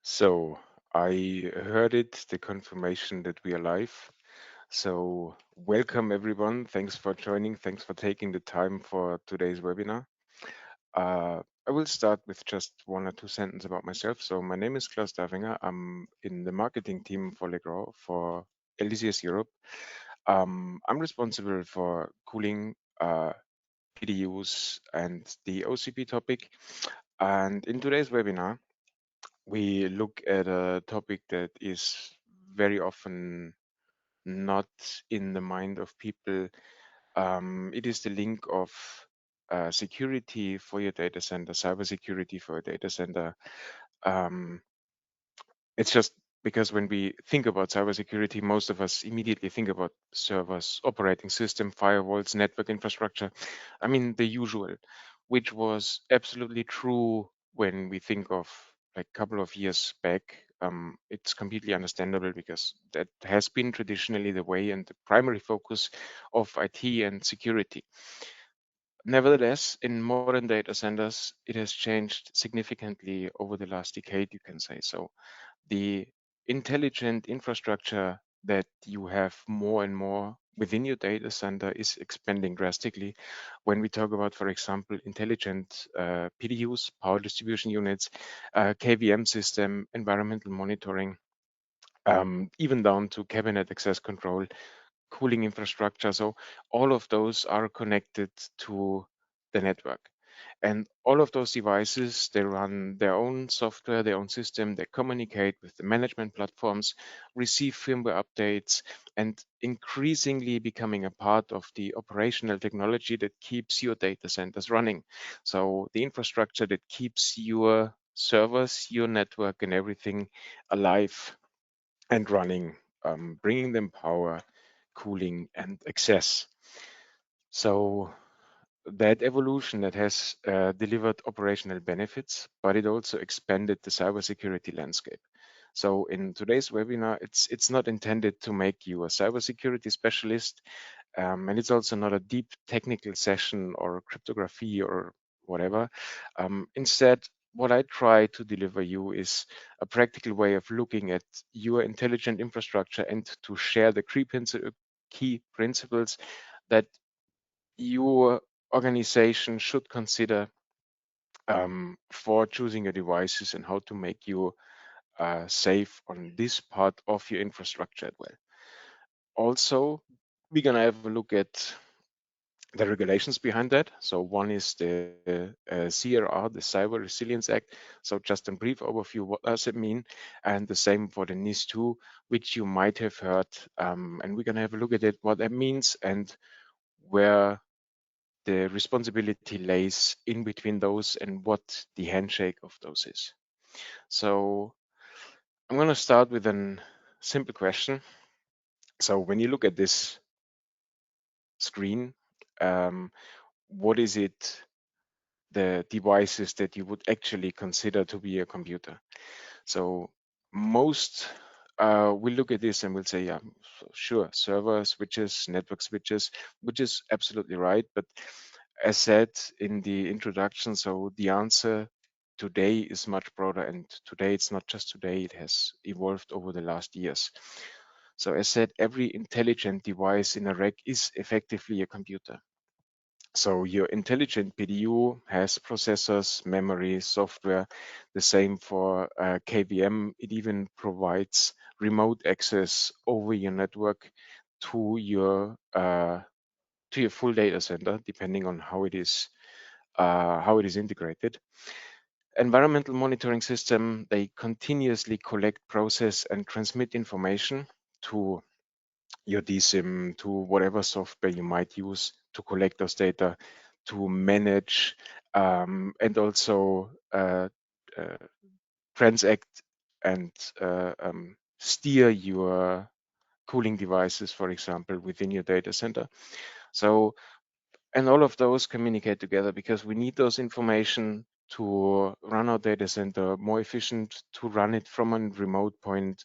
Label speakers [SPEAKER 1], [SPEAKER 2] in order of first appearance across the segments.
[SPEAKER 1] So I heard it, the confirmation that we are live. So welcome everyone. Thanks for joining. Thanks for taking the time for today's webinar. I will start with just one or two sentences about myself. So my name is Klaus Dafinger. I'm in the marketing team for Legrand for LDCS Europe. I'm responsible for cooling, PDUs, and the OCP topic. And in today's webinar, we look at a topic that is very often not in the mind of people. It is the link of security for your data center, cybersecurity for a data center. Um, it's just because when we think about cybersecurity, most of us immediately think about servers, operating system, firewalls, network infrastructure. I mean, the usual, which was absolutely true when we think of like a couple of years back. It's completely understandable because that has been traditionally the way and the primary focus of IT and security. Nevertheless, in modern data centers, it has changed significantly over the last decade, you can say so. The intelligent infrastructure that you have more and more within your data center is expanding drastically. When we talk about, for example, intelligent PDUs, power distribution units, KVM system, environmental monitoring, even down to cabinet access control, cooling infrastructure. So all of those are connected to the network. And all of those devices, they run their own software, their own system, they communicate with the management platforms, receive firmware updates, and increasingly becoming a part of the operational technology that keeps your data centers running. So the infrastructure that keeps your servers, your network, and everything alive and running, bringing them power, cooling, and access. So that evolution that has delivered operational benefits, but it also expanded the cybersecurity landscape. So in today's webinar, it's not intended to make you a cybersecurity specialist, and it's also not a deep technical session or cryptography or whatever. Instead, what I try to deliver you is a practical way of looking at your intelligent infrastructure and to share the key principles that your organization should consider for choosing your devices and how to make you safe on this part of your infrastructure as well. Also, we're going to have a look at the regulations behind that. So one is the CRR, the Cyber Resilience Act. So just a brief overview, what does it mean? And the same for the NIS2, which you might have heard. And we're going to have a look at it, what that means and where the responsibility lays in between those and what the handshake of those is. So I'm going to start with a simple question. So when you look at this screen, what is it, the devices that you would actually consider to be a computer? So most will look at this and will say, yeah, sure, server switches, network switches, which is absolutely right. But as said in the introduction, so the answer today is much broader, and today it's not just today, it has evolved over the last years. So as said, every intelligent device in a rack is effectively a computer. So your intelligent PDU has processors, memory, software. The same for KVM. It even provides remote access over your network to your full data center, depending on how it is integrated. Environmental monitoring system, they continuously collect, process, and transmit information to your DSIM, to whatever software you might use to collect those data, to manage, and also transact and steer your cooling devices, for example, within your data center. So, and all of those communicate together because we need those information to run our data center more efficient, to run it from a remote point,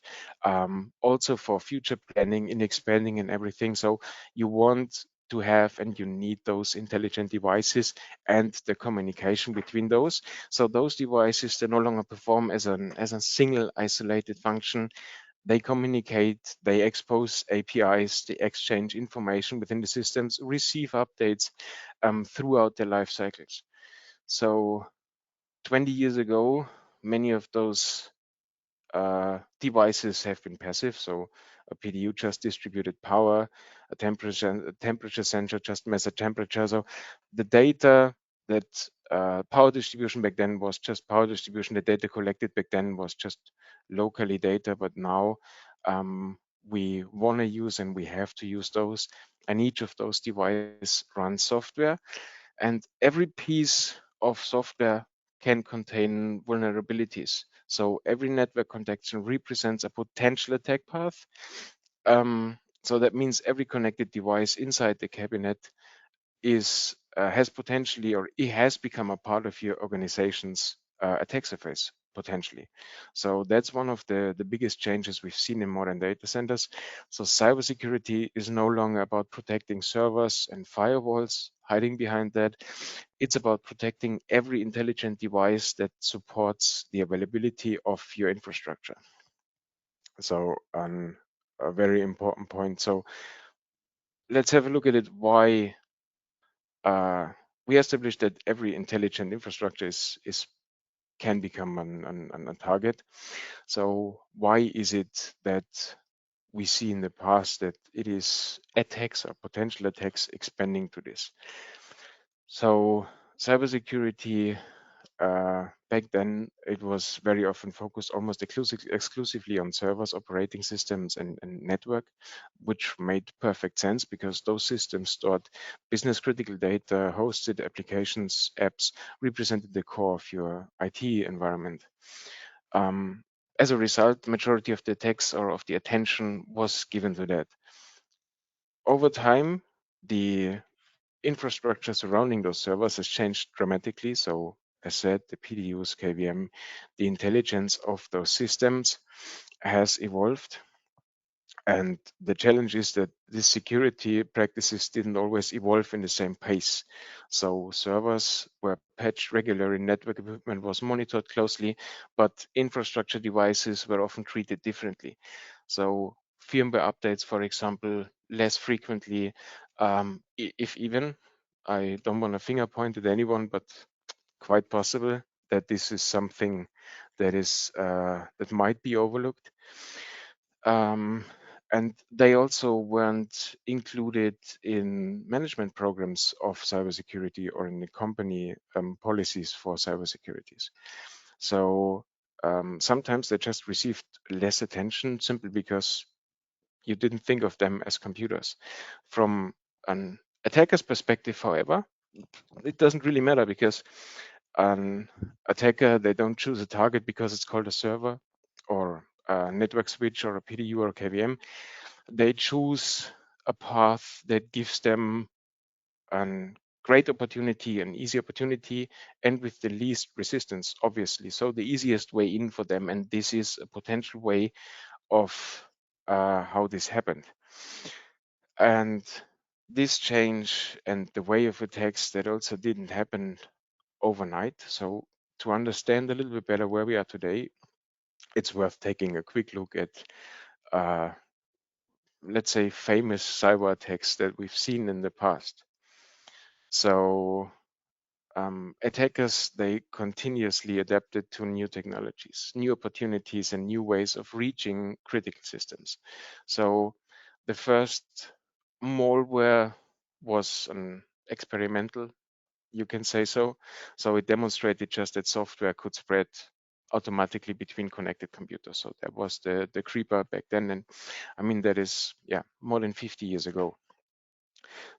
[SPEAKER 1] also for future planning in expanding and everything. So you want to have, and you need those intelligent devices and the communication between those. So those devices, they no longer perform as a single isolated function. They communicate, they expose APIs, they exchange information within the systems, receive updates throughout their life cycles. So 20 years ago, many of those devices have been passive. So a PDU just distributed power, a temperature sensor just measured temperature. So the data that power distribution back then was just power distribution. The data collected back then was just locally data, but now we want to use and we have to use those. And each of those devices runs software, and every piece of software can contain vulnerabilities. So every network connection represents a potential attack path. So that means every connected device inside the cabinet is has potentially, or it has become a part of your organization's attack surface potentially. So that's one of the biggest changes we've seen in modern data centers. So cybersecurity is no longer about protecting servers and firewalls, hiding behind that. It's about protecting every intelligent device that supports the availability of your infrastructure. So a very important point. So let's have a look at it. Why we established that every intelligent infrastructure is can become a target. So why is it that we see in the past that it is attacks or potential attacks expanding to this? So cybersecurity, back then, it was very often focused almost exclusively on servers, operating systems, and network, which made perfect sense because those systems stored business critical data, hosted applications, apps, represented the core of your IT environment. As a result, majority of the attacks or of the attention was given to that. Over time, the infrastructure surrounding those servers has changed dramatically. So as said, the PDUs, KVM, the intelligence of those systems has evolved. And the challenge is that these security practices didn't always evolve in the same pace. So servers were patched regularly, network equipment was monitored closely, but infrastructure devices were often treated differently. So firmware updates, for example, less frequently, if even. I don't want to finger point at anyone, but quite possible that this is something that might be overlooked. And they also weren't included in management programs of cybersecurity or in the company policies for cybersecurities. So sometimes they just received less attention simply because you didn't think of them as computers. From an attacker's perspective, however, it doesn't really matter because an attacker, they don't choose a target because it's called a server or a network switch or a PDU or a KVM. They choose a path that gives them a great opportunity, an easy opportunity, and with the least resistance, obviously. So the easiest way in for them, and this is a potential way of how this happened. And this change and the way of attacks, that also didn't happen overnight. So to understand a little bit better where we are today, it's worth taking a quick look at, uh, let's say, famous cyber attacks that we've seen in the past. So attackers, they continuously adapted to new technologies, new opportunities, and new ways of reaching critical systems. So the first malware was an experimental, you can say so. So it demonstrated just that software could spread automatically between connected computers. So that was the creeper back then. And I mean, that is, yeah, more than 50 years ago.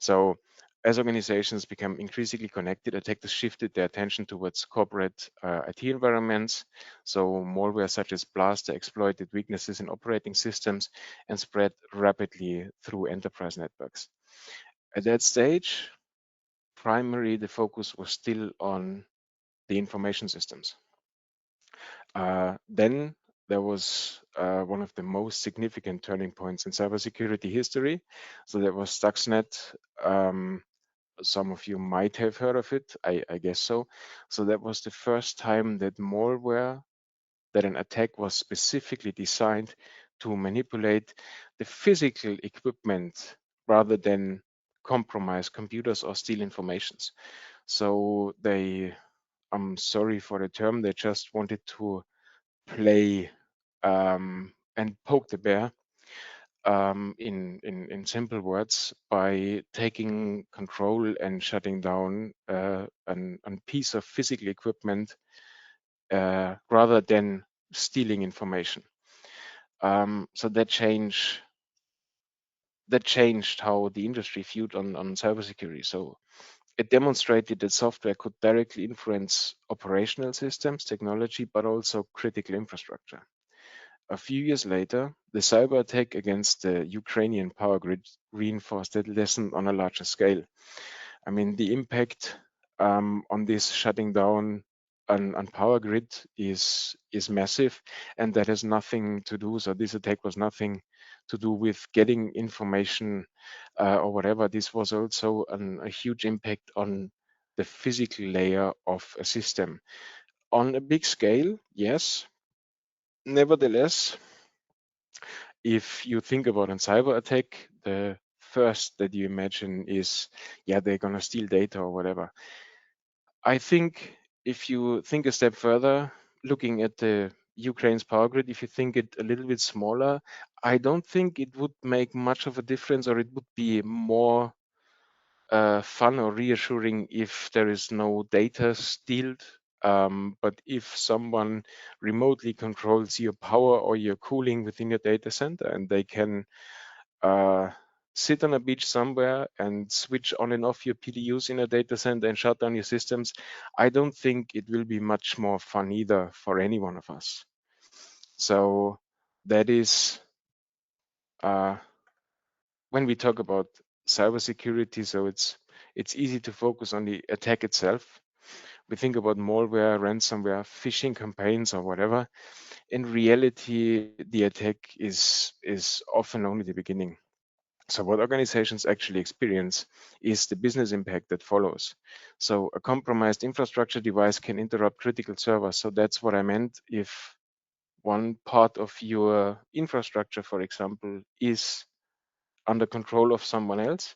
[SPEAKER 1] So as organizations become increasingly connected, attackers shifted their attention towards corporate IT environments. So malware such as Blaster exploited weaknesses in operating systems and spread rapidly through enterprise networks. At that stage, primarily the focus was still on the information systems. Then there was one of the most significant turning points in cybersecurity history. So that was Stuxnet. Some of you might have heard of it. I guess so. So that was the first time that malware, that an attack was specifically designed to manipulate the physical equipment rather than compromise computers or steal informations. So they, I'm sorry for the term, they just wanted to play and poke the bear, in simple words, by taking control and shutting down a piece of physical equipment rather than stealing information. So that changed how the industry viewed on cybersecurity. So it demonstrated that software could directly influence operational systems, technology, but also critical infrastructure. A few years later, the cyber attack against the Ukrainian power grid reinforced that lesson on a larger scale. I mean, the impact on this shutting down on power grid is massive, and that has nothing to do. So this attack was nothing to do with getting information or whatever. This was also a huge impact on the physical layer of a system. On a big scale, yes. Nevertheless, if you think about a cyber attack, the first that you imagine is, yeah, they're gonna steal data or whatever. I think if you think a step further, looking at the Ukraine's power grid, if you think it a little bit smaller, I don't think it would make much of a difference, or it would be more fun or reassuring if there is no data stealed. But if someone remotely controls your power or your cooling within your data center, and they can uh, sit on a beach somewhere and switch on and off your PDUs in a data center and shut down your systems, I don't think it will be much more fun either for any one of us. So that is when we talk about cybersecurity. So it's easy to focus on the attack itself. We think about malware, ransomware, phishing campaigns, or whatever. In reality, the attack is often only the beginning. So what organizations actually experience is the business impact that follows. So a compromised infrastructure device can interrupt critical servers. So that's what I meant. If one part of your infrastructure, for example, is under control of someone else,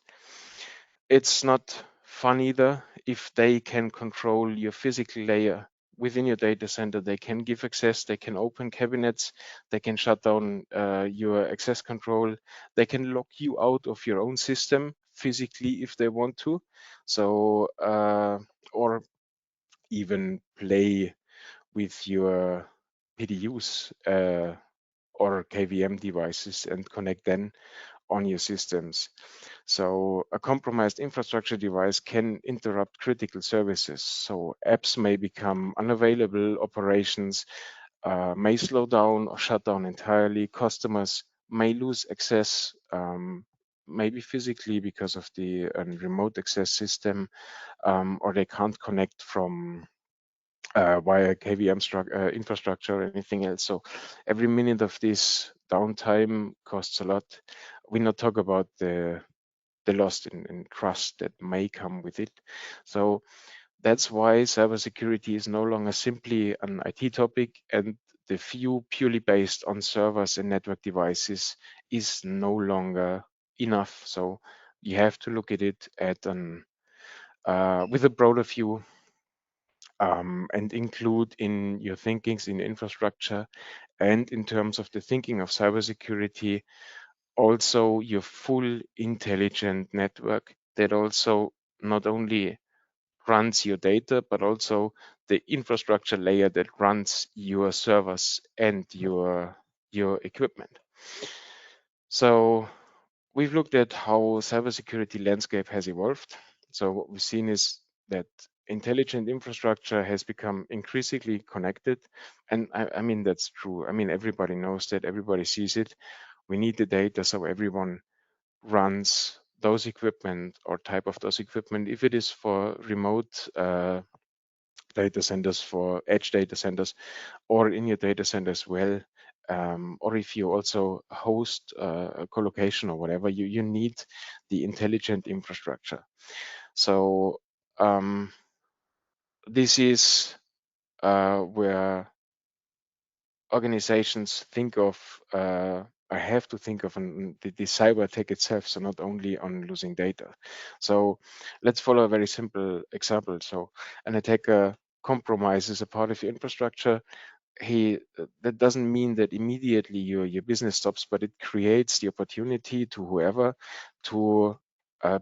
[SPEAKER 1] it's not fun either if they can control your physical layer within your data center. They can give access, they can open cabinets, they can shut down your access control, they can lock you out of your own system physically if they want to. So, or even play with your PDUs or KVM devices and connect them on your systems. So a compromised infrastructure device can interrupt critical services. So apps may become unavailable, operations may slow down or shut down entirely, customers may lose access, maybe physically because of the remote access system, or they can't connect from via KVM infrastructure or anything else. So every minute of this downtime costs a lot. We not talk about the loss in trust that may come with it. So that's why cybersecurity is no longer simply an IT topic, and the view purely based on servers and network devices is no longer enough. So you have to look at it at an with a broader view, and include in your thinkings in infrastructure and in terms of the thinking of cybersecurity also your full intelligent network that also not only runs your data, but also the infrastructure layer that runs your servers and your equipment. So we've looked at how cybersecurity landscape has evolved. So what we've seen is that intelligent infrastructure has become increasingly connected. And I mean, that's true. I mean, everybody knows that, everybody sees it. We need the data so everyone runs those equipment or type of those equipment. If it is for remote data centers, for edge data centers, or in your data center as well, or if you also host a colocation or whatever, you need the intelligent infrastructure. So this is where organizations think of, I have to think of the cyber attack itself, so not only on losing data. So let's follow a very simple example. So an attacker compromises a part of your infrastructure. That doesn't mean that immediately your business stops, but it creates the opportunity to whoever to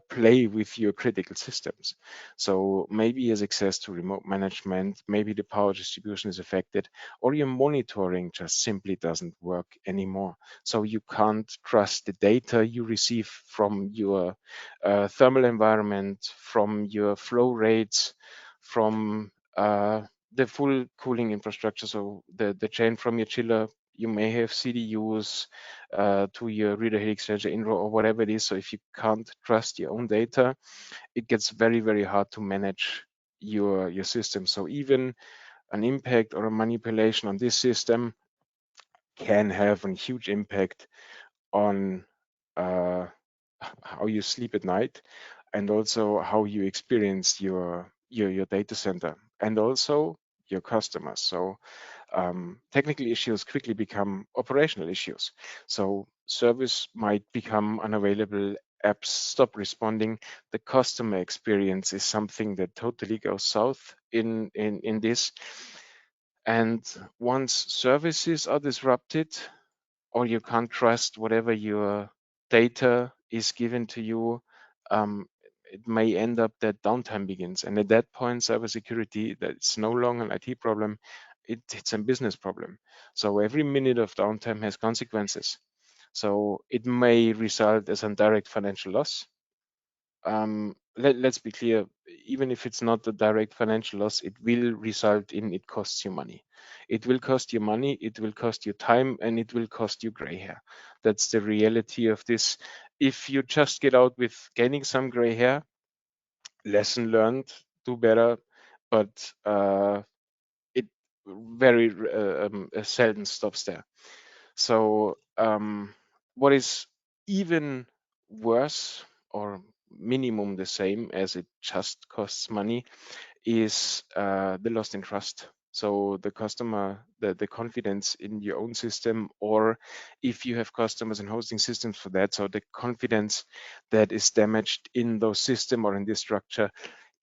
[SPEAKER 1] play with your critical systems. So maybe he has access to remote management, maybe the power distribution is affected, or your monitoring just simply doesn't work anymore. So you can't trust the data you receive from your thermal environment, from your flow rates, from the full cooling infrastructure. So the chain from your chiller, you may have CDUs to your reader heat exchanger, INRO, or whatever it is. So if you can't trust your own data, it gets very, very hard to manage your system. So even an impact or a manipulation on this system can have a huge impact on how you sleep at night, and also how you experience your data center, and also your customers. So technical issues quickly become operational issues. So service might become unavailable, apps stop responding. The customer experience is something that totally goes south in this. And once services are disrupted, or you can't trust whatever your data is given to you, it may end up that downtime begins. And at that point, cybersecurity, that's no longer an IT problem, it's a business problem. So every minute of downtime has consequences. So it may result as a direct financial loss. Let's be clear, even if it's not a direct financial loss, it will result in it costs you money. It will cost you money, it will cost you time, and it will cost you gray hair. That's the reality of this. If you just get out with gaining some gray hair, lesson learned, do better, but it very seldom stops there. So what is even worse, or minimum the same as it just costs money, is the loss in trust. So the customer, the confidence in your own system, or if you have customers and hosting systems for that, so the confidence that is damaged in those system or in this structure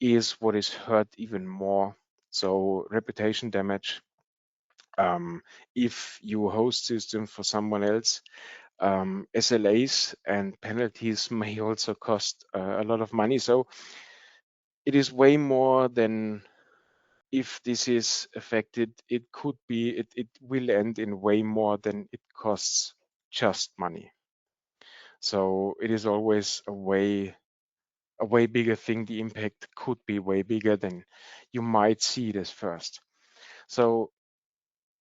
[SPEAKER 1] is what is hurt even more. So reputation damage. If you host systems for someone else, SLAs and penalties may also cost a lot of money. So it is way more than, if this is affected, it could be, it will end in way more than it costs just money. So it is always a way bigger thing. The impact could be way bigger than you might see it as first. So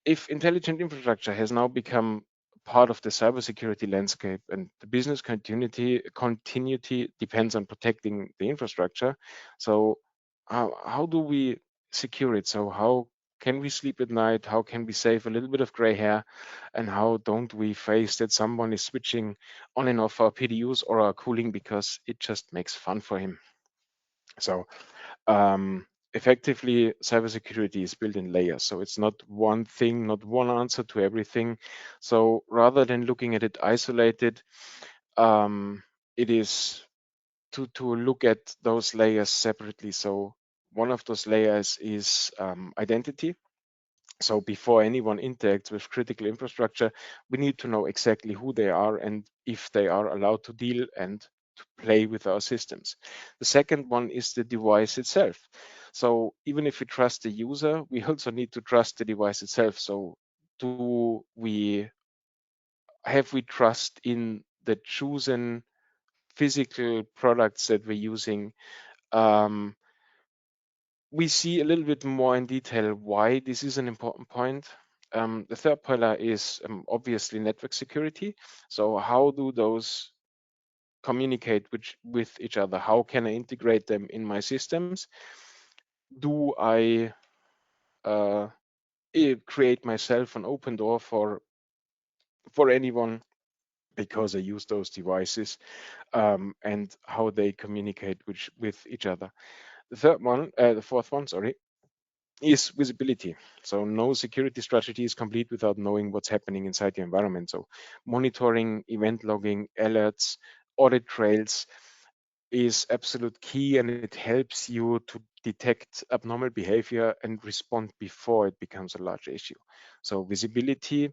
[SPEAKER 1] if intelligent infrastructure has now become part of the cybersecurity landscape, and the business continuity depends on protecting the infrastructure, so how do we secure it? So how can we sleep at night? How can we save a little bit of gray hair? And how don't we face that someone is switching on and off our PDUs or our cooling because it just makes fun for him? So effectively, cybersecurity is built in layers. So it's not one thing, not one answer to everything. So rather than looking at it isolated, it is to look at those layers separately. So one of those layers is identity. So before anyone interacts with critical infrastructure, we need to know exactly who they are and if they are allowed to deal and to play with our systems. The second one is the device itself. So even if we trust the user, we also need to trust the device itself. So have we trust in the chosen physical products that we're using? We see a little bit more in detail why this is an important point. The third pillar is obviously network security. So how do those communicate with each other? How can I integrate them in my systems? Do I create myself an open door for for anyone because I use those devices, and how they communicate with each other. The fourth one, sorry, is visibility. So no security strategy is complete without knowing what's happening inside the environment. So monitoring, event logging, alerts, audit trails is absolute key, and it helps you to detect abnormal behavior and respond before it becomes a large issue. So visibility,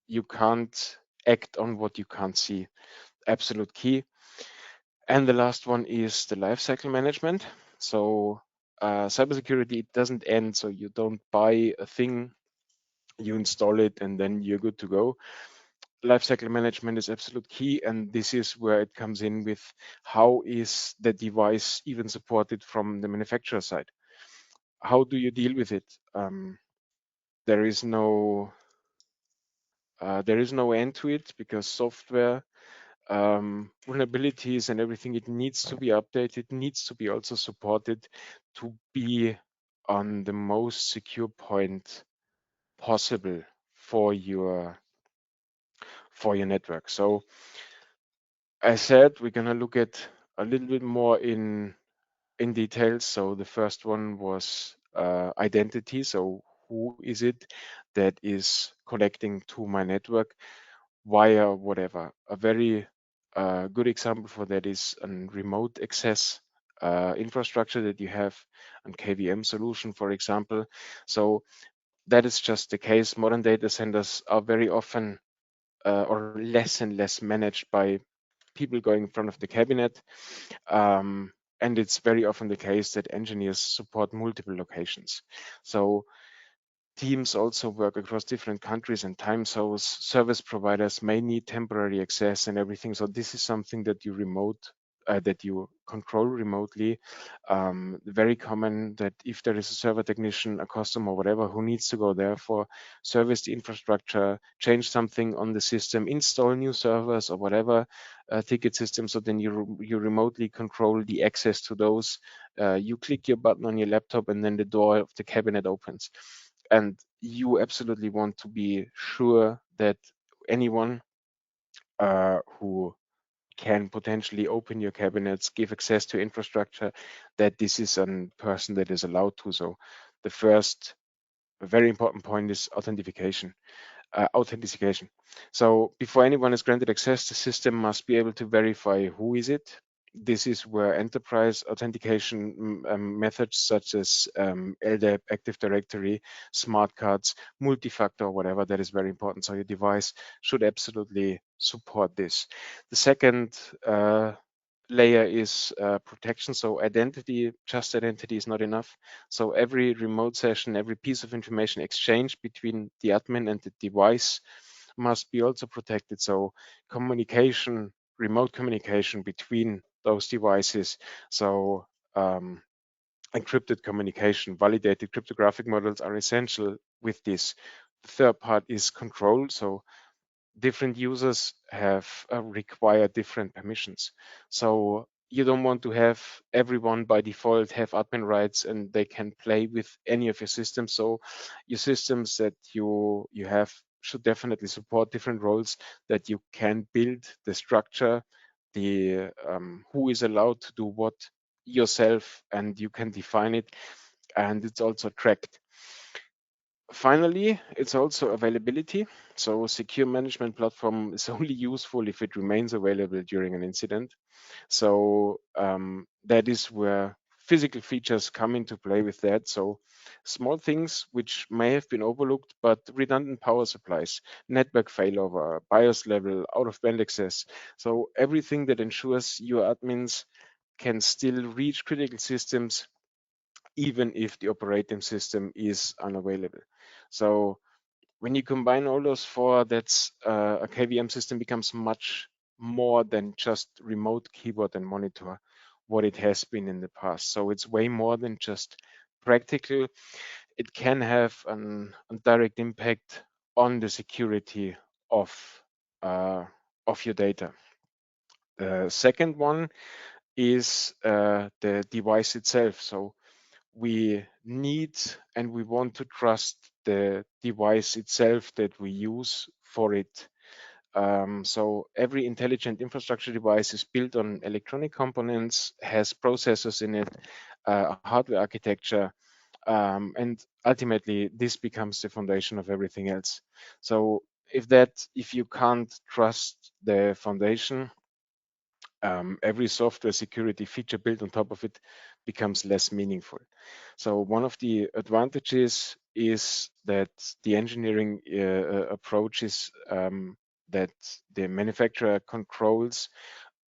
[SPEAKER 1] you can't act on what you can't see. Absolute key. And the last one is the lifecycle management. So cybersecurity, it doesn't end. So you don't buy a thing, you install it, and then you're good to go. Lifecycle management is absolute key, and this is where it comes in with how is the device even supported from the manufacturer side. How do you deal with it? There is no end to it, because software, vulnerabilities and everything, it needs to be updated, needs to be also supported to be on the most secure point possible for your network. So as said, we're gonna look at a little bit more in detail. So the first one was identity. So who is it that is connecting to my network via whatever? A very good example for that is a remote access infrastructure that you have, a KVM solution, for example. So that is just the case. Modern data centers are very often or less and less managed by people going in front of the cabinet. And it's very often the case that engineers support multiple locations. So teams also work across different countries and time zones. Service providers may need temporary access and everything. So this is something that that you control remotely. Very common that if there is a server technician, a customer, whatever, who needs to go there for service the infrastructure, change something on the system, install new servers or whatever ticket system, so then you remotely control the access to those. You click your button on your laptop, and then the door of the cabinet opens. And you absolutely want to be sure that anyone who can potentially open your cabinets, give access to infrastructure, that this is a person that is allowed to. So the first very important point is authentication. So before anyone is granted access, the system must be able to verify who is it. This is where enterprise authentication methods such as LDAP, Active Directory, smart cards, multi-factor, whatever, that is very important. So your device should absolutely support this. The second layer is protection. So just identity is not enough. So every remote session, every piece of information exchange between the admin and the device must be also protected. So communication, remote communication between those devices. So encrypted communication, validated cryptographic models are essential with this. The third part is control. So different users have require different permissions. So you don't want to have everyone by default have admin rights and they can play with any of your systems. So your systems that you have should definitely support different roles, that you can build the structure, the who is allowed to do what yourself, and you can define it, and it's also tracked. Finally, it's also availability. So secure management platform is only useful if it remains available during an incident. So that is where physical features come into play with that. So small things which may have been overlooked, but redundant power supplies, network failover, BIOS level, out of band access. So everything that ensures your admins can still reach critical systems even if the operating system is unavailable. So when you combine all those four, that's a KVM system becomes much more than just remote keyboard and monitor, what it has been in the past. So it's way more than just practical. It can have a direct impact on the security of your data. The second one is the device itself. So we need and we want to trust the device itself that we use for it. So every intelligent infrastructure device is built on electronic components, has processors in it, a hardware architecture, and ultimately this becomes the foundation of everything else. So if you can't trust the foundation, every software security feature built on top of it becomes less meaningful. So one of the advantages is that the engineering approach is that the manufacturer controls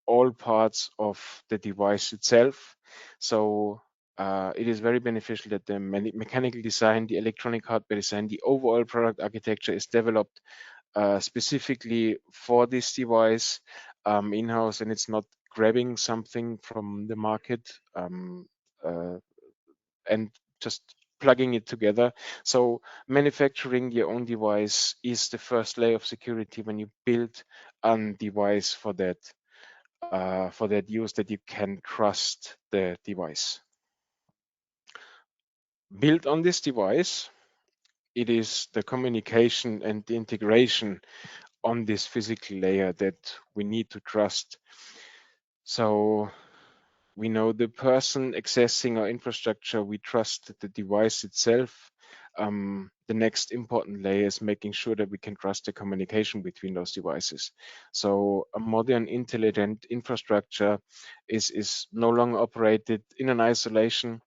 [SPEAKER 1] all parts of the device itself. So it is very beneficial that the mechanical design, the electronic hardware design, the overall product architecture is developed specifically for this device in-house, and it's not grabbing something from the market uh, and just plugging it together. So manufacturing your own device is the first layer of security when you build a device for that use, that you can trust the device. Built on this device, it is the communication and the integration on this physical layer that we need to trust. So we know the person accessing our infrastructure, we trust the device itself. The next important layer is making sure that we can trust the communication between those devices. So a modern intelligent infrastructure is no longer operated in an isolation.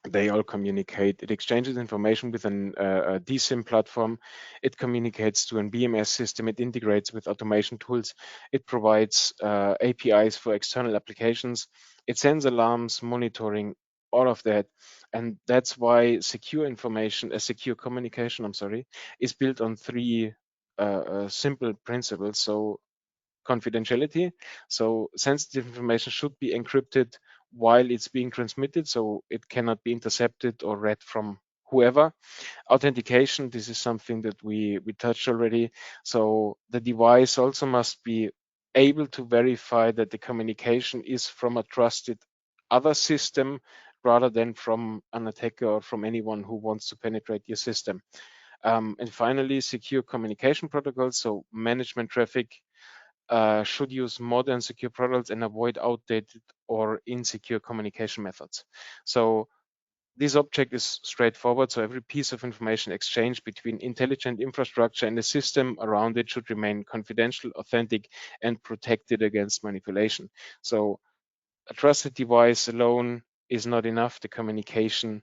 [SPEAKER 1] They all communicate. It exchanges information with a DSIM platform. It communicates to an BMS system. It integrates with automation tools. It provides APIs for external applications. It sends alarms, monitoring, all of that. And that's why secure information, a secure communication, is built on three simple principles. So confidentiality. So sensitive information should be encrypted while it's being transmitted, so it cannot be intercepted or read from whoever. Authentication, this is something that we touched already. So the device also must be able to verify that the communication is from a trusted other system rather than from an attacker or from anyone who wants to penetrate your system. And finally, secure communication protocols. So management traffic should use modern secure protocols and avoid outdated or insecure communication methods. So this object is straightforward. So every piece of information exchanged between intelligent infrastructure and the system around it should remain confidential, authentic, and protected against manipulation. So a trusted device alone is not enough. The communication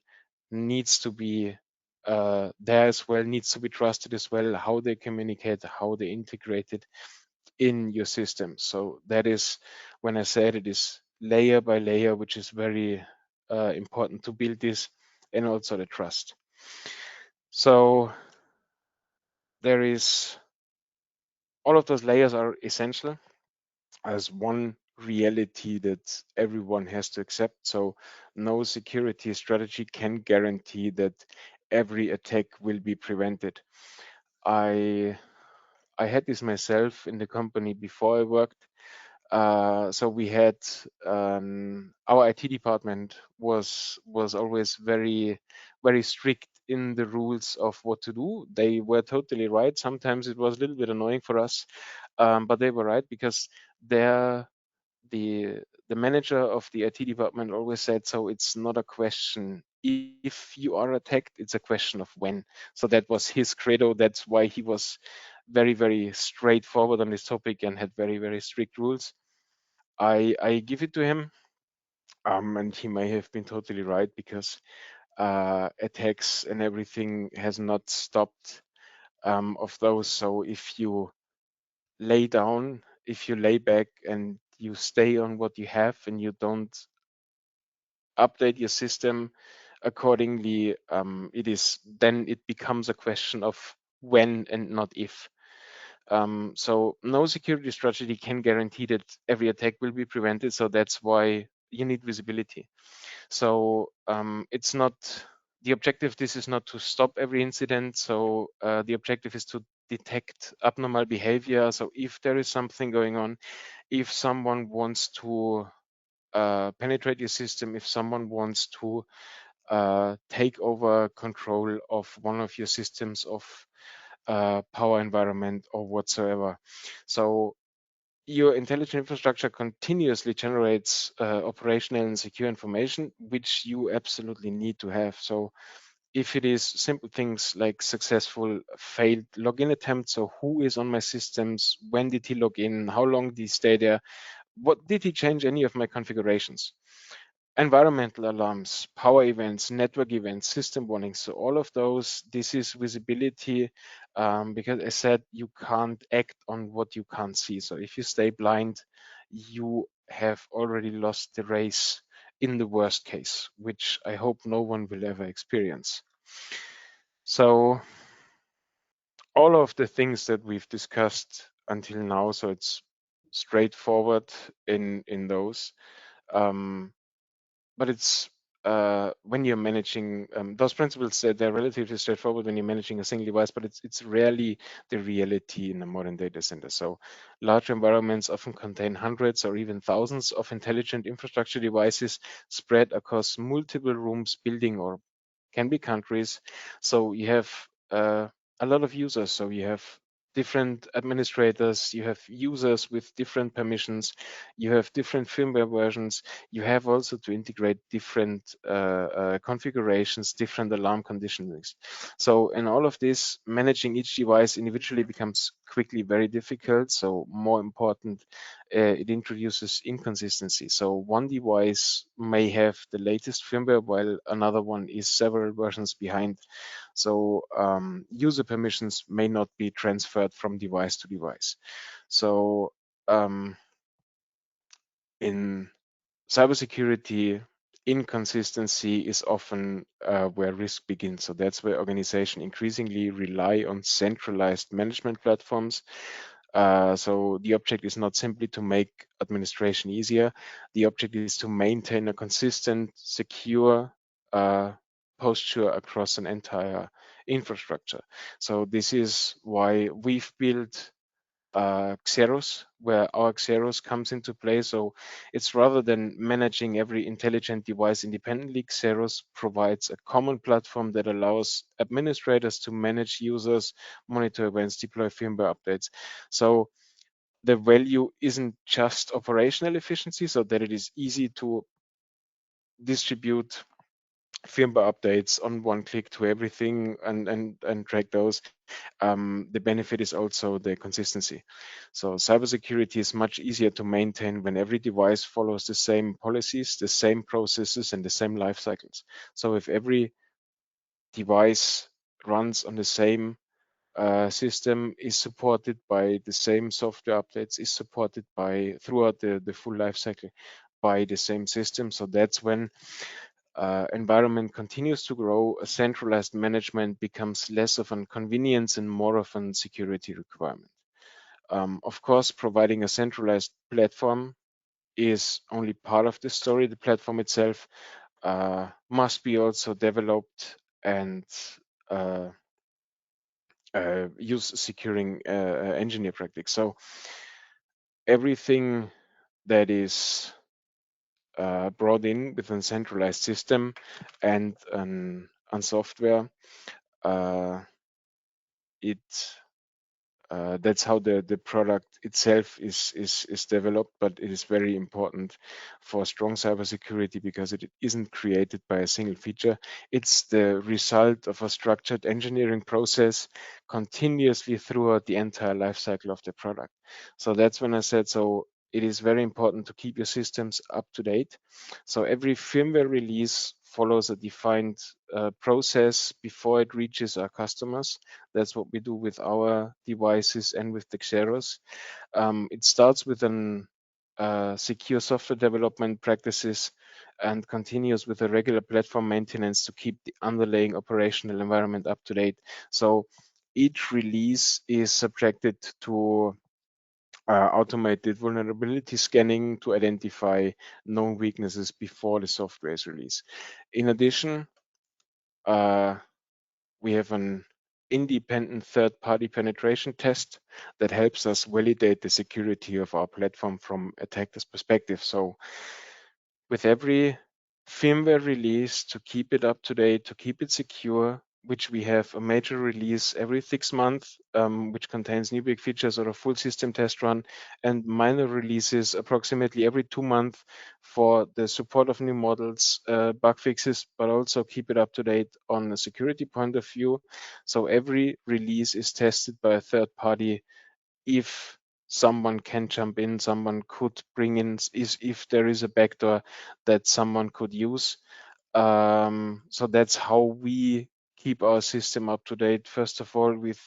[SPEAKER 1] needs to be there as well, needs to be trusted as well, how they communicate, how they integrate it in your system. So that is when I said it is layer by layer, which is very important to build this, and also the trust. So there is all of those layers are essential as one reality that everyone has to accept. So no security strategy can guarantee that every attack will be prevented. I had this myself in the company before I worked. So we had our IT department was always very strict in the rules of what to do. They were totally right. Sometimes it was a little bit annoying for us, but they were right because they're the manager of the IT department always said, so it's not a question if you are attacked, it's a question of when. So that was his credo. That's why he was very straightforward on this topic and had very strict rules. I give it to him, and he may have been totally right because attacks and everything has not stopped of those. So if you lay down, if you lay back and you stay on what you have and you don't update your system accordingly, it becomes a question of when and not if. So no security strategy can guarantee that every attack will be prevented. So that's why you need visibility. So it's not the objective. This is not to stop every incident. So the objective is to detect abnormal behavior. So if there is something going on, if someone wants to penetrate your system, if someone wants to take over control of one of your systems of power environment or whatsoever. So your intelligent infrastructure continuously generates operational and secure information, which you absolutely need to have. So if it is simple things like successful failed login attempts, so who is on my systems, when did he log in, how long did he stay there, what did he change any of my configurations, environmental alarms, power events, network events, system warnings. So all of those, this is visibility, because I said you can't act on what you can't see. So if you stay blind, you have already lost the race in the worst case, which I hope no one will ever experience. So all of the things that we've discussed until now, so it's straightforward in those. But it's when you're managing those principles, they're relatively straightforward when you're managing a single device, but it's rarely the reality in a modern data center. So large environments often contain hundreds or even thousands of intelligent infrastructure devices spread across multiple rooms, building, or can be countries. So you have a lot of users. So you have different administrators, you have users with different permissions, you have different firmware versions, you have also to integrate different configurations, different alarm conditionings. So in all of this, managing each device individually becomes quickly very difficult. So more important, it introduces inconsistency. So one device may have the latest firmware while another one is several versions behind. So user permissions may not be transferred from device to device. So in cybersecurity, inconsistency is often where risk begins. So that's where organizations increasingly rely on centralized management platforms. So the object is not simply to make administration easier. The object is to maintain a consistent, secure posture across an entire infrastructure. So this is why we've built Xeros, where our Xeros comes into play. So it's rather than managing every intelligent device independently, Xeros provides a common platform that allows administrators to manage users, monitor events, deploy firmware updates. So the value isn't just operational efficiency, so that it is easy to distribute firmware updates on one click to everything and track those. The benefit is also the consistency. So cybersecurity is much easier to maintain when every device follows the same policies, the same processes, and the same life cycles. So if every device runs on the same system, is supported by the same software updates, is supported by throughout the full life cycle by the same system. So that's when environment continues to grow, a centralized management becomes less of an convenience and more of a security requirement. Of course, providing a centralized platform is only part of the story. The platform itself must be also developed and use securing engineer practice. So everything that is brought in with a centralized system and on software, it that's how the product itself is developed, but it is very important for strong cybersecurity because it isn't created by a single feature. It's the result of a structured engineering process continuously throughout the entire life cycle of the product. So that's when I said, so it is very important to keep your systems up to date. So every firmware release follows a defined process before it reaches our customers. That's what we do with our devices and with the Xeros. It starts with an secure software development practices and continues with a regular platform maintenance to keep the underlying operational environment up to date. So each release is subjected to automated vulnerability scanning to identify known weaknesses before the software is released. In addition, we have an independent third-party penetration test that helps us validate the security of our platform from attacker's perspective. So with every firmware release, to keep it up to date, to keep it secure, which we have a major release every 6 months, which contains new big features or a full system test run, and minor releases approximately every 2 months for the support of new models, bug fixes, but also keep it up to date on a security point of view. So every release is tested by a third party. If someone can jump in, someone could bring in, if there is a backdoor that someone could use. So that's how we keep our system up to date. First of all, with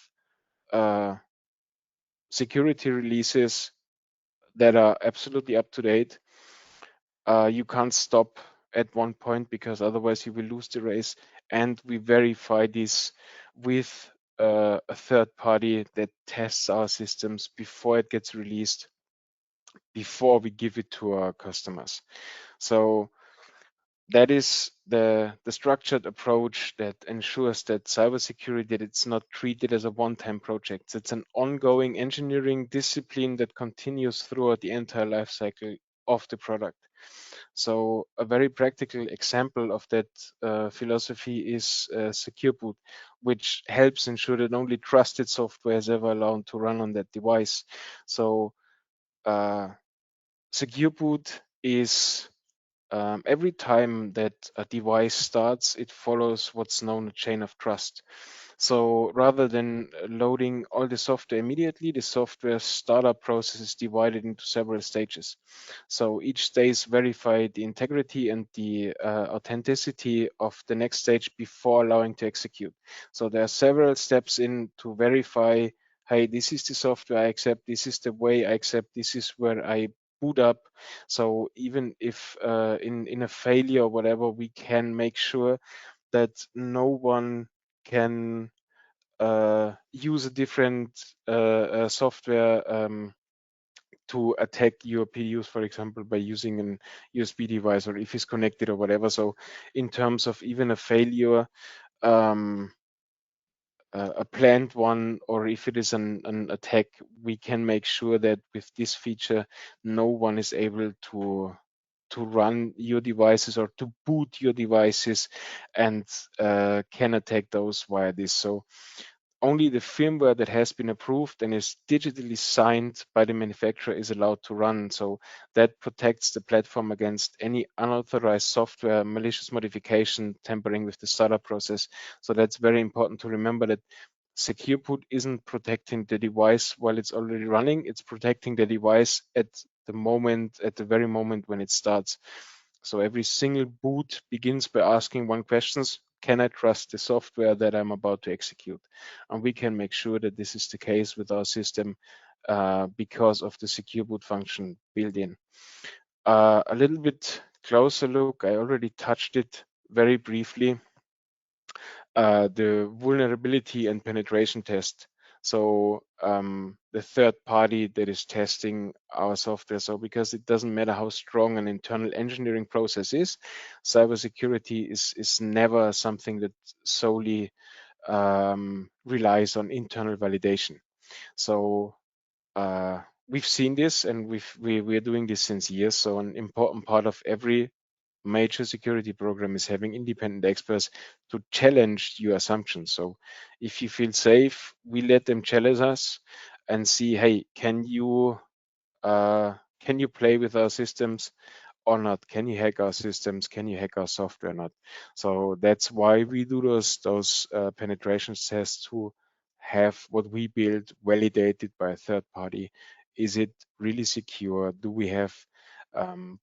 [SPEAKER 1] security releases that are absolutely up to date. You can't stop at one point because otherwise you will lose the race. And we verify this with a third party that tests our systems before it gets released, before we give it to our customers. So that is the structured approach that ensures that cybersecurity, that it's not treated as a one-time project. It's an ongoing engineering discipline that continues throughout the entire life cycle of the product. So a very practical example of that philosophy is Secure Boot, which helps ensure that only trusted software is ever allowed to run on that device. So Secure Boot is every time that a device starts, it follows what's known a chain of trust. So rather than loading all the software immediately, the software startup process is divided into several stages. So each stage verifies the integrity and the authenticity of the next stage before allowing to execute. So there are several steps in to verify, hey, this is the software I accept, this is the way I accept, this is where I boot up. So even if in a failure or whatever, we can make sure that no one can use a different software to attack your PDUs, for example, by using an USB device or if it's connected or whatever. So in terms of even a failure, um, a planned one, or if it is an attack, we can make sure that with this feature, no one is able to run your devices or to boot your devices and can attack those via this. So only the firmware that has been approved and is digitally signed by the manufacturer is allowed to run. So that protects the platform against any unauthorized software, malicious modification, tampering with the startup process. So that's very important to remember, that Secure Boot isn't protecting the device while it's already running. It's protecting the device at the very moment when it starts. So every single boot begins by asking one question: can I trust the software that I'm about to execute? And we can make sure that this is the case with our system because of the Secure Boot function built in. A little bit closer look, I already touched it very briefly, the vulnerability and penetration test. So the third party that is testing our software. So because it doesn't matter how strong an internal engineering process is, cybersecurity is never something that solely relies on internal validation. So we've seen this, and we're doing this since years. So an important part of every major security program is having independent experts to challenge your assumptions. So if you feel safe, we let them challenge us and see, hey, can you play with our systems or not? Can you hack our systems? Can you hack our software or not? So that's why we do those penetration tests to have what we build validated by a third party. Is it really secure? Do we have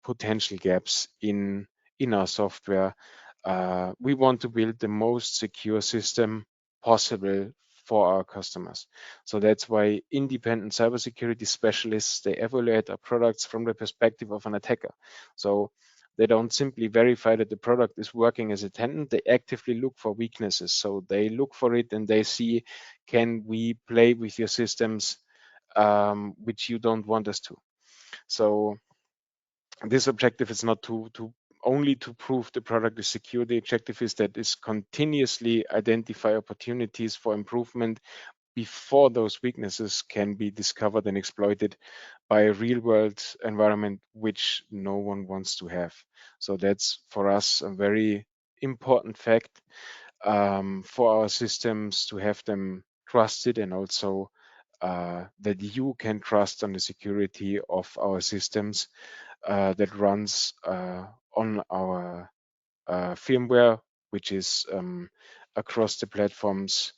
[SPEAKER 1] potential gaps in our software? We want to build the most secure system possible for our customers. So that's why independent cybersecurity specialists, they evaluate our products from the perspective of an attacker. So they don't simply verify that the product is working as intended, they actively look for weaknesses. So they look for it and they see, can we play with your systems which you don't want us to? So this objective is not to only to prove the product is secure. The objective is that is continuously identify opportunities for improvement before those weaknesses can be discovered and exploited by a real world environment which no one wants to have. So that's for us a very important fact. for our systems to have them trusted, and also that you can trust on the security of our systems that runs on our firmware, which is across the platforms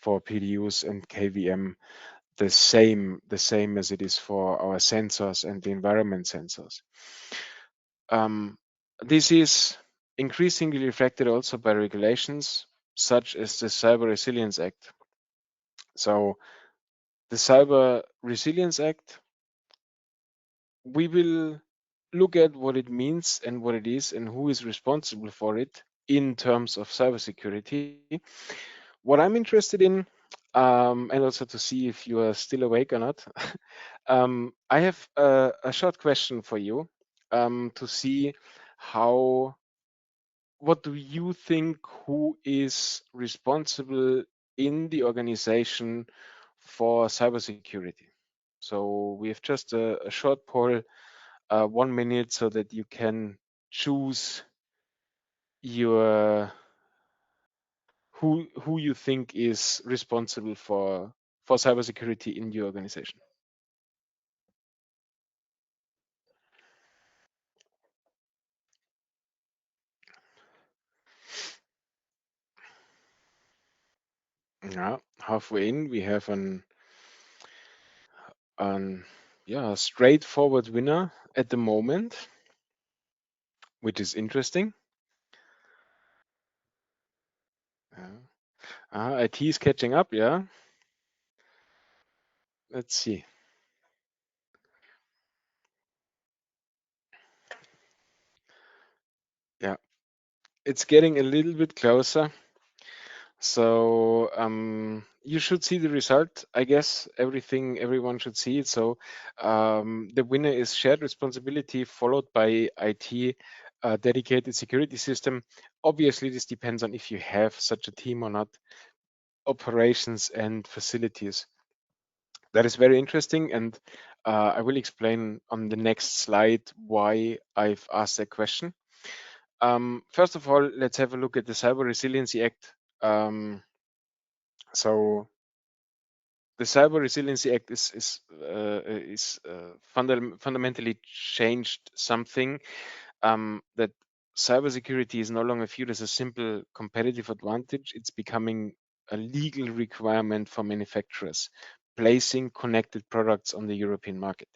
[SPEAKER 1] for PDUs and KVM, the same as it is for our sensors and the environment sensors. This is increasingly reflected also by regulations such as the Cyber Resilience Act. So the Cyber Resilience Act, we will look at what it means and what it is and who is responsible for it in terms of cybersecurity. What I'm interested in, and also to see if you are still awake or not, I have a short question for you to see what do you think, who is responsible in the organization for cybersecurity? So we have just a short poll, 1 minute, so that you can choose your who you think is responsible for cybersecurity in your organization. Yeah, halfway in, we have an yeah, straightforward winner at the moment, which is interesting. IT is catching up, yeah. Let's see. Yeah, it's getting a little bit closer. So you should see the result. I guess everyone should see it. So the winner is shared responsibility, followed by IT, dedicated security system. Obviously, this depends on if you have such a team or not. Operations and facilities. That is very interesting, and I will explain on the next slide why I've asked that question. First of all, let's have a look at the Cyber Resiliency Act. So the Cyber Resiliency Act fundamentally changed something, that cybersecurity is no longer viewed as a simple competitive advantage. It's becoming a legal requirement for manufacturers placing connected products on the European market.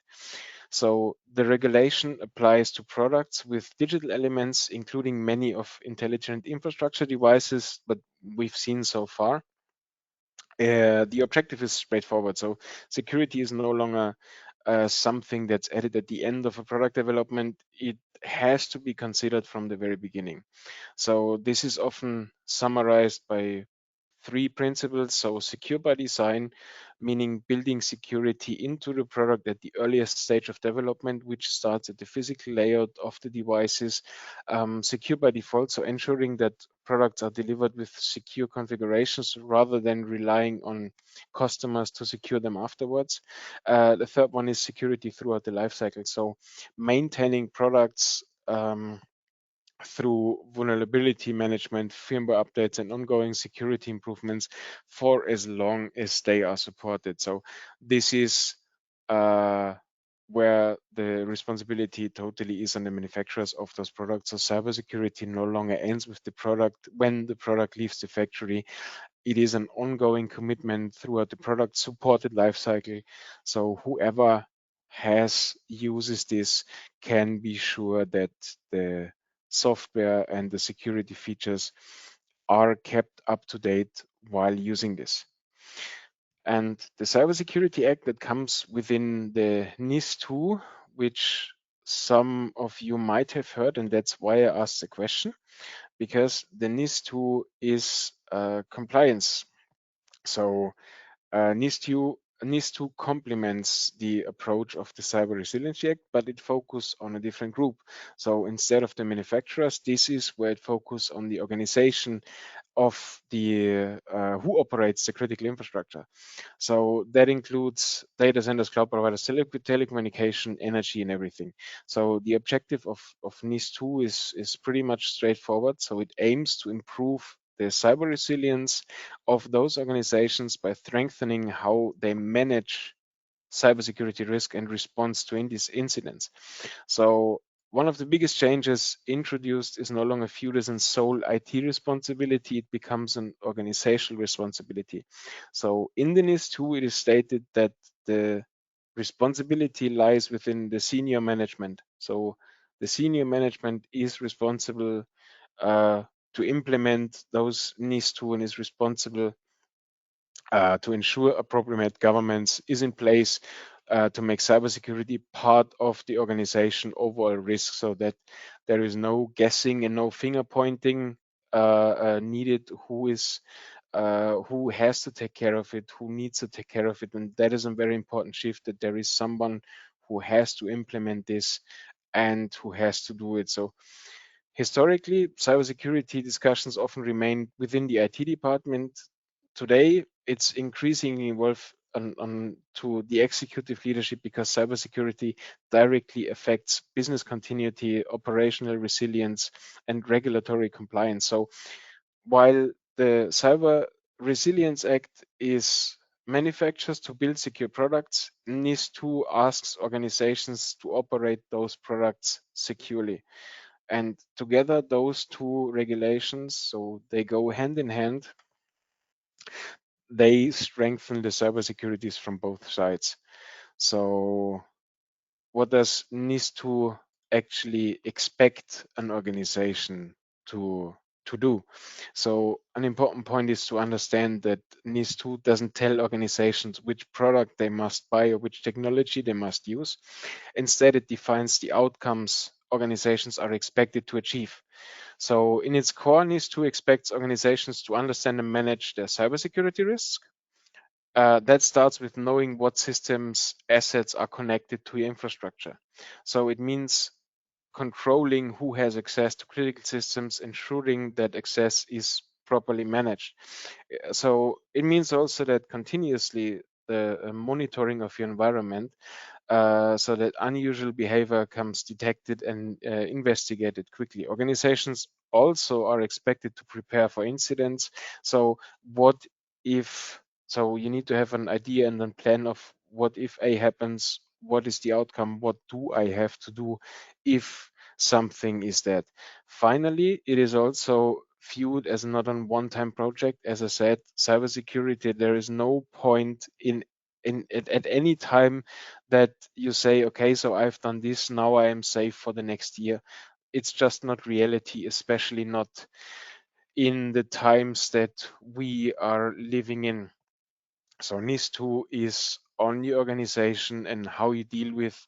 [SPEAKER 1] So the regulation applies to products with digital elements, including many of intelligent infrastructure devices, but we've seen so far. The objective is straightforward. So security is no longer something that's added at the end of a product development. It has to be considered from the very beginning. So this is often summarized by 3 principles. So secure by design, meaning building security into the product at the earliest stage of development, which starts at the physical layout of the devices. Secure by default, so ensuring that products are delivered with secure configurations rather than relying on customers to secure them afterwards. The third one is security throughout the life cycle. So maintaining products through vulnerability management, firmware updates, and ongoing security improvements for as long as they are supported. So this is where the responsibility totally is on the manufacturers of those products. So cybersecurity no longer ends with the product when the product leaves the factory. It is an ongoing commitment throughout the product supported lifecycle. So whoever uses this can be sure that the software and the security features are kept up to date while using this. And the Cybersecurity Act that comes within the NIS2, which some of you might have heard, and that's why I asked the question, because the NIS2 is compliance. So NIS2 complements the approach of the Cyber Resiliency Act, but it focuses on a different group. So instead of the manufacturers, this is where it focuses on the organization of the who operates the critical infrastructure. So that includes data centers, cloud providers, telecommunication, energy, and everything. So the objective of NIS2 is pretty much straightforward. So it aims to improve the cyber resilience of those organizations by strengthening how they manage cybersecurity risk and response to these incidents. So one of the biggest changes introduced is no longer viewed as a sole IT responsibility, it becomes an organizational responsibility. So in the NIS2, it is stated that the responsibility lies within the senior management. So the senior management is responsible to implement those NIS2 and is responsible to ensure appropriate governance is in place to make cybersecurity part of the organization overall risk, so that there is no guessing and no finger pointing needed who has to take care of it, who needs to take care of it. And that is a very important shift, that there is someone who has to implement this and who has to do it. So historically, cybersecurity discussions often remain within the IT department. Today, it's increasingly evolved to the executive leadership, because cybersecurity directly affects business continuity, operational resilience, and regulatory compliance. So while the Cyber Resilience Act is manufacturers to build secure products, NIS2 asks organizations to operate those products securely. And together, those two regulations, so they go hand in hand, they strengthen the cybersecurities from both sides. So what does NIS2 actually expect an organization to do? So an important point is to understand that NIS2 doesn't tell organizations which product they must buy or which technology they must use. Instead, it defines the outcomes organizations are expected to achieve. So in its core, NIS2 expects organizations to understand and manage their cybersecurity risk. That starts with knowing what systems, assets are connected to your infrastructure. So it means controlling who has access to critical systems, ensuring that access is properly managed. So it means also that continuously the monitoring of your environment, so that unusual behavior comes detected and investigated quickly. Organizations also are expected to prepare for incidents. So what if, so you need to have an idea and then plan of what if A happens, what is the outcome, what do I have to do if something is that. Finally, it is also viewed as not a one-time project. As I said, cybersecurity, there is no point at any time that you say, okay, so I've done this, now I am safe for the next year. It's just not reality, especially not in the times that we are living in. So NIS2 is on the organization and how you deal with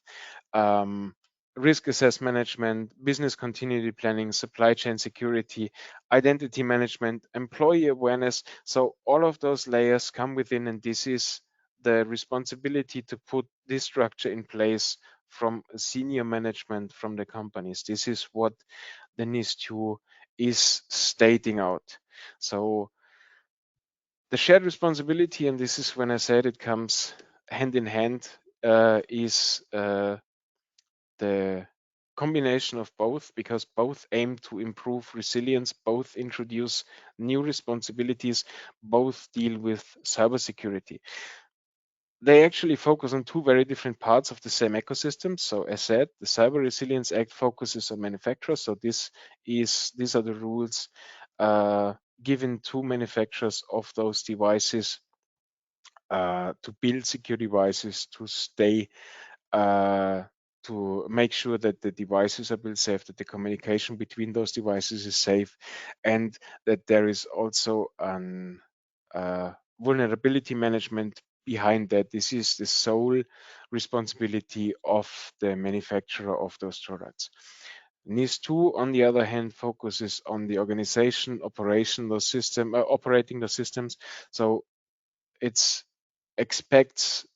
[SPEAKER 1] risk assessment management, business continuity planning, supply chain security, identity management, employee awareness. So all of those layers come within, and this is the responsibility to put this structure in place from senior management from the companies. This is what the NIS2 is stating out. So the shared responsibility, and this is when I said it comes hand in hand, is the combination of both, because both aim to improve resilience, both introduce new responsibilities, both deal with cybersecurity. They actually focus on two very different parts of the same ecosystem. So as said, the Cyber Resilience Act focuses on manufacturers. So these are the rules given to manufacturers of those devices to build secure devices, to stay to make sure that the devices are built safe, that the communication between those devices is safe, and that there is also an vulnerability management behind that. This is the sole responsibility of the manufacturer of those products. NIS2, on the other hand, focuses on the organization, operational system, operating the systems. So it's expects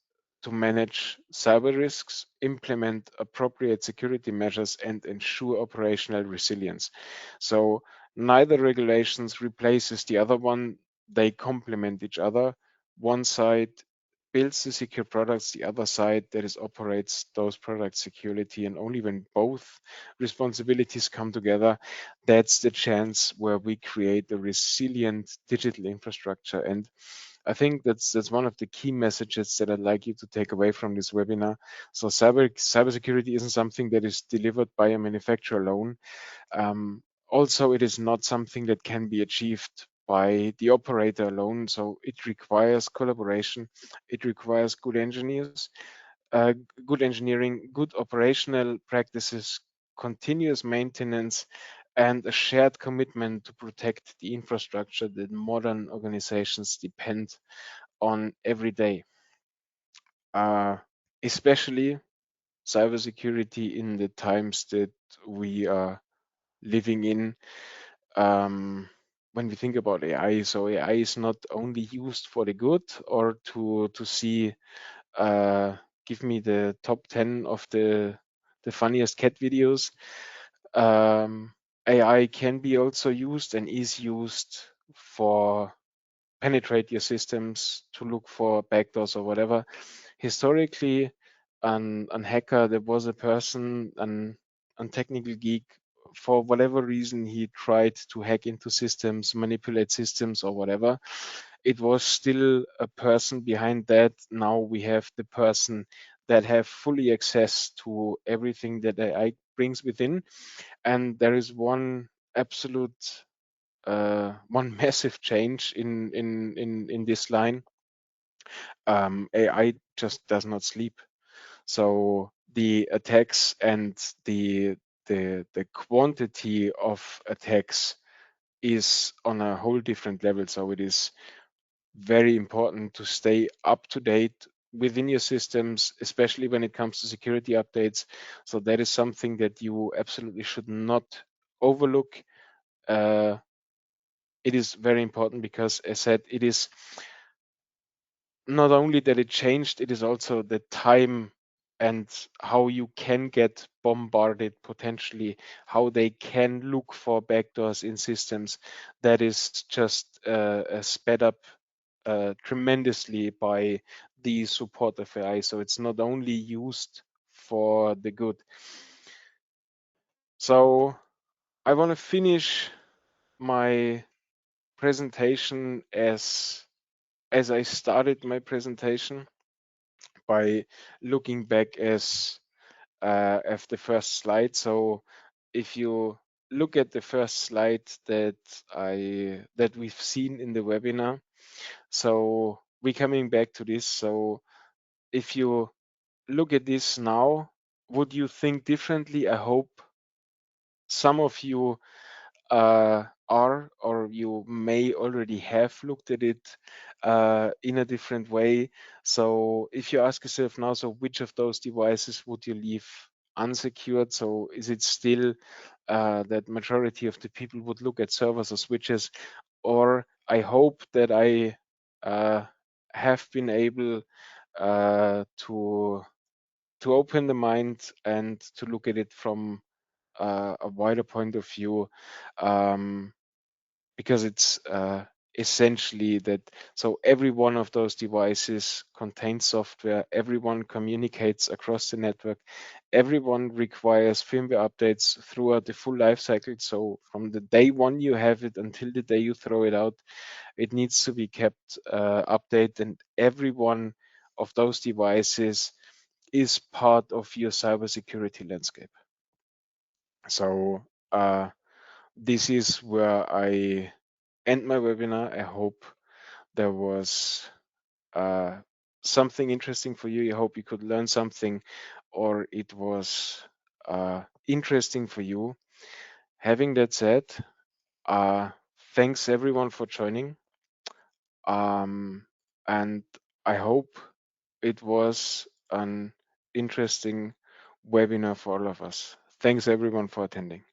[SPEAKER 1] to manage cyber risks, implement appropriate security measures, and ensure operational resilience. So neither regulations replaces the other one. They complement each other. One side builds the secure products, the other side that is operates those products security. And only when both responsibilities come together, that's the chance where we create a resilient digital infrastructure. And I think that's one of the key messages that I'd like you to take away from this webinar. So cybersecurity isn't something that is delivered by a manufacturer alone. Also, it is not something that can be achieved by the operator alone. So it requires collaboration. It requires good engineers, good engineering, good operational practices, continuous maintenance, and a shared commitment to protect the infrastructure that modern organizations depend on every day. Especially cybersecurity in the times that we are living in. When we think about AI, so AI is not only used for the good or to see, give me the top 10 of the funniest cat videos. AI can be also used and is used for penetrate your systems to look for backdoors or whatever. Historically, an hacker, there was a person, an technical geek, for whatever reason, he tried to hack into systems, manipulate systems or whatever. It was still a person behind that. Now we have the person that have fully access to everything that AI brings within. And there is one absolute one massive change in this line. AI just does not sleep. So the attacks and the quantity of attacks is on a whole different level. So it is very important to stay up to date within your systems, especially when it comes to security updates. So that is something that you absolutely should not overlook. It is very important because, as said, it is not only that it changed, it is also the time and how you can get bombarded potentially, how they can look for backdoors in systems. That is just sped up tremendously by the support of AI. So it's not only used for the good. So I want to finish my presentation as I started my presentation, by looking back at the first slide. So if you look at the first slide that we've seen in the webinar, so we're coming back to this. So if you look at this now, would you think differently? I hope some of you are, or you may already have looked at it in a different way. So if you ask yourself now, so which of those devices would you leave unsecured? So is it still that majority of the people would look at servers or switches? Or I hope that I have been able to open the mind and to look at it from a wider point of view, because it's essentially that. So every one of those devices contains software, everyone communicates across the network, everyone requires firmware updates throughout the full life cycle. So from the day one you have it until the day you throw it out, it needs to be kept updated, and every one of those devices is part of your cybersecurity landscape. So this is where I end my webinar. I hope there was something interesting for you. I hope you could learn something, or it was interesting for you. Having that said, thanks everyone for joining. And I hope it was an interesting webinar for all of us. Thanks everyone for attending.